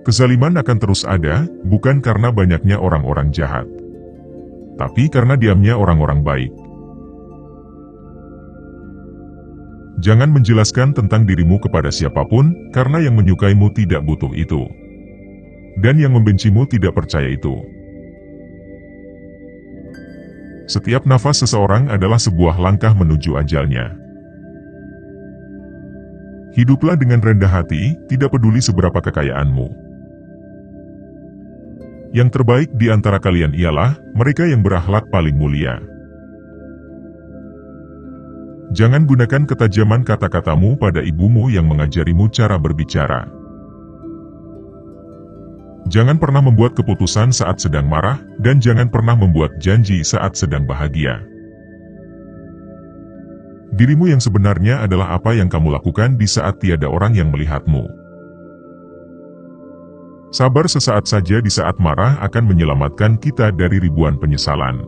Kezaliman akan terus ada, bukan karena banyaknya orang-orang jahat, tapi karena diamnya orang-orang baik. Jangan menjelaskan tentang dirimu kepada siapapun, karena yang menyukaimu tidak butuh itu. Dan yang membencimu tidak percaya itu. Setiap nafas seseorang adalah sebuah langkah menuju ajalnya. Hiduplah dengan rendah hati, tidak peduli seberapa kekayaanmu. Yang terbaik di antara kalian ialah mereka yang berakhlak paling mulia. Jangan gunakan ketajaman kata-katamu pada ibumu yang mengajarimu cara berbicara. Jangan pernah membuat keputusan saat sedang marah, dan jangan pernah membuat janji saat sedang bahagia. Dirimu yang sebenarnya adalah apa yang kamu lakukan di saat tiada orang yang melihatmu. Sabar sesaat saja di saat marah akan menyelamatkan kita dari ribuan penyesalan.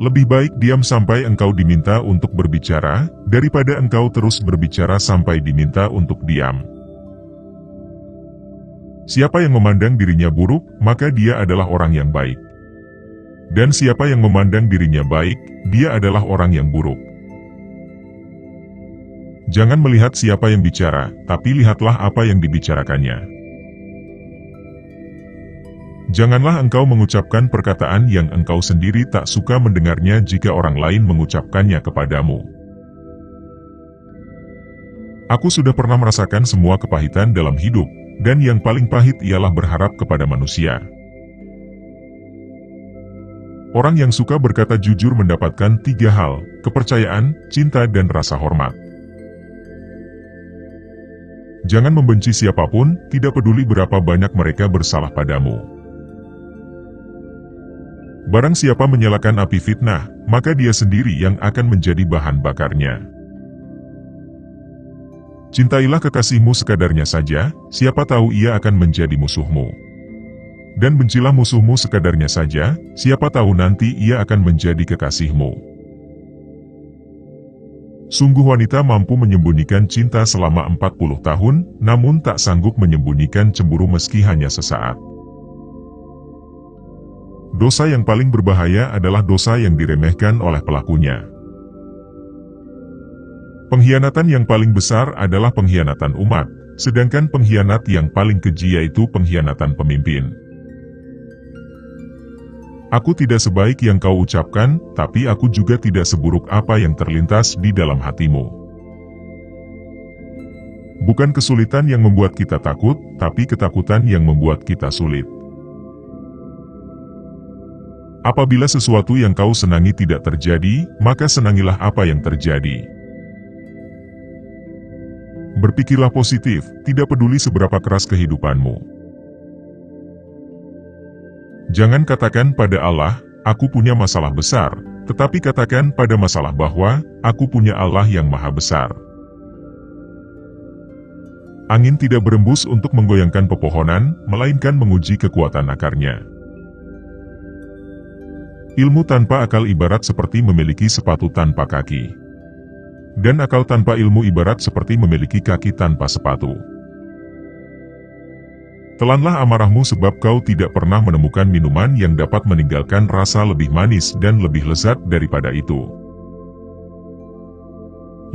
Lebih baik diam sampai engkau diminta untuk berbicara, daripada engkau terus berbicara sampai diminta untuk diam. Siapa yang memandang dirinya buruk, maka dia adalah orang yang baik. Dan siapa yang memandang dirinya baik, dia adalah orang yang buruk. Jangan melihat siapa yang bicara, tapi lihatlah apa yang dibicarakannya. Janganlah engkau mengucapkan perkataan yang engkau sendiri tak suka mendengarnya jika orang lain mengucapkannya kepadamu. Aku sudah pernah merasakan semua kepahitan dalam hidup, dan yang paling pahit ialah berharap kepada manusia. Orang yang suka berkata jujur mendapatkan 3 hal, kepercayaan, cinta dan rasa hormat. Jangan membenci siapapun, tidak peduli berapa banyak mereka bersalah padamu. Barang siapa menyalakan api fitnah, maka dia sendiri yang akan menjadi bahan bakarnya. Cintailah kekasihmu sekadarnya saja, siapa tahu ia akan menjadi musuhmu. Dan bencilah musuhmu sekadarnya saja, siapa tahu nanti ia akan menjadi kekasihmu. Sungguh wanita mampu menyembunyikan cinta selama 40 tahun, namun tak sanggup menyembunyikan cemburu meski hanya sesaat. Dosa yang paling berbahaya adalah dosa yang diremehkan oleh pelakunya. Pengkhianatan yang paling besar adalah pengkhianatan umat, sedangkan pengkhianat yang paling keji yaitu pengkhianatan pemimpin. Aku tidak sebaik yang kau ucapkan, tapi aku juga tidak seburuk apa yang terlintas di dalam hatimu. Bukan kesulitan yang membuat kita takut, tapi ketakutan yang membuat kita sulit. Apabila sesuatu yang kau senangi tidak terjadi, maka senangilah apa yang terjadi. Berpikirlah positif, tidak peduli seberapa keras kehidupanmu. Jangan katakan pada Allah, aku punya masalah besar, tetapi katakan pada masalah bahwa, aku punya Allah yang maha besar. Angin tidak berembus untuk menggoyangkan pepohonan, melainkan menguji kekuatan akarnya. Ilmu tanpa akal ibarat seperti memiliki sepatu tanpa kaki. Dan akal tanpa ilmu ibarat seperti memiliki kaki tanpa sepatu. Telanlah amarahmu sebab kau tidak pernah menemukan minuman yang dapat meninggalkan rasa lebih manis dan lebih lezat daripada itu.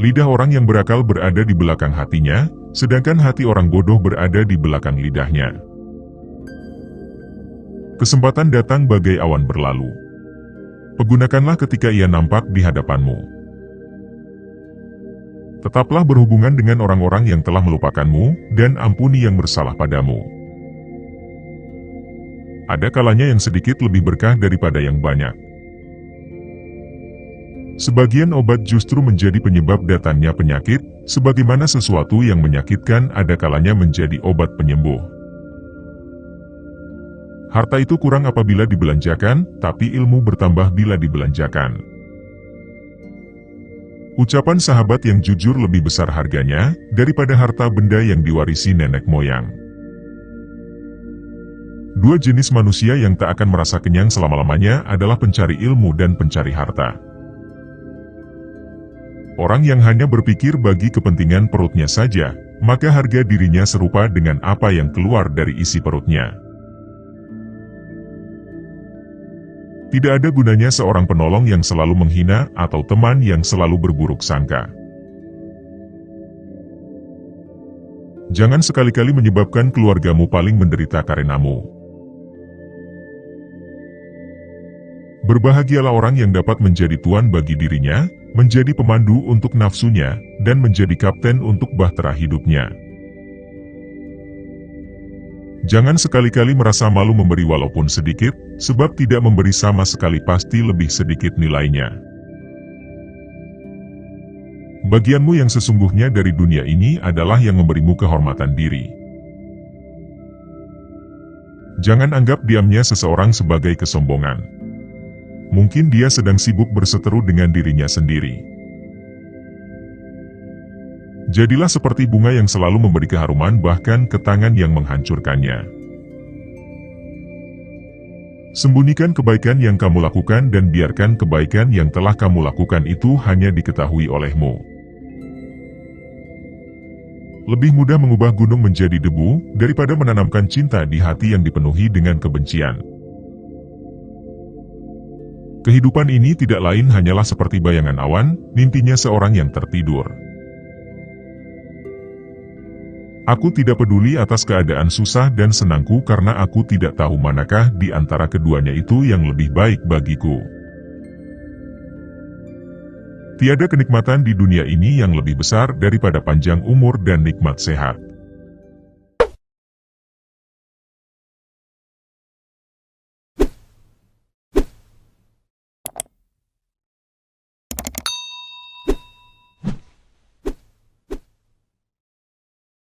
Lidah orang yang berakal berada di belakang hatinya, sedangkan hati orang bodoh berada di belakang lidahnya. Kesempatan datang bagai awan berlalu. Pergunakanlah ketika ia nampak di hadapanmu. Tetaplah berhubungan dengan orang-orang yang telah melupakanmu, dan ampuni yang bersalah padamu. Ada kalanya yang sedikit lebih berkah daripada yang banyak. Sebagian obat justru menjadi penyebab datangnya penyakit, sebagaimana sesuatu yang menyakitkan ada kalanya menjadi obat penyembuh. Harta itu kurang apabila dibelanjakan, tapi ilmu bertambah bila dibelanjakan. Ucapan sahabat yang jujur lebih besar harganya, daripada harta benda yang diwarisi nenek moyang. Dua jenis manusia yang tak akan merasa kenyang selama-lamanya adalah pencari ilmu dan pencari harta. Orang yang hanya berpikir bagi kepentingan perutnya saja, maka harga dirinya serupa dengan apa yang keluar dari isi perutnya. Tidak ada gunanya seorang penolong yang selalu menghina atau teman yang selalu berburuk sangka. Jangan sekali-kali menyebabkan keluargamu paling menderita karenamu. Berbahagialah orang yang dapat menjadi tuan bagi dirinya, menjadi pemandu untuk nafsunya, dan menjadi kapten untuk bahtera hidupnya. Jangan sekali-kali merasa malu memberi walaupun sedikit, sebab tidak memberi sama sekali pasti lebih sedikit nilainya. Bagianmu yang sesungguhnya dari dunia ini adalah yang memberimu kehormatan diri. Jangan anggap diamnya seseorang sebagai kesombongan. Mungkin dia sedang sibuk berseteru dengan dirinya sendiri. Jadilah seperti bunga yang selalu memberi keharuman bahkan ke tangan yang menghancurkannya. Sembunyikan kebaikan yang kamu lakukan dan biarkan kebaikan yang telah kamu lakukan itu hanya diketahui olehmu. Lebih mudah mengubah gunung menjadi debu daripada menanamkan cinta di hati yang dipenuhi dengan kebencian. Kehidupan ini tidak lain hanyalah seperti bayangan awan, mimpinya seorang yang tertidur. Aku tidak peduli atas keadaan susah dan senangku karena aku tidak tahu manakah di antara keduanya itu yang lebih baik bagiku. Tiada kenikmatan di dunia ini yang lebih besar daripada panjang umur dan nikmat sehat.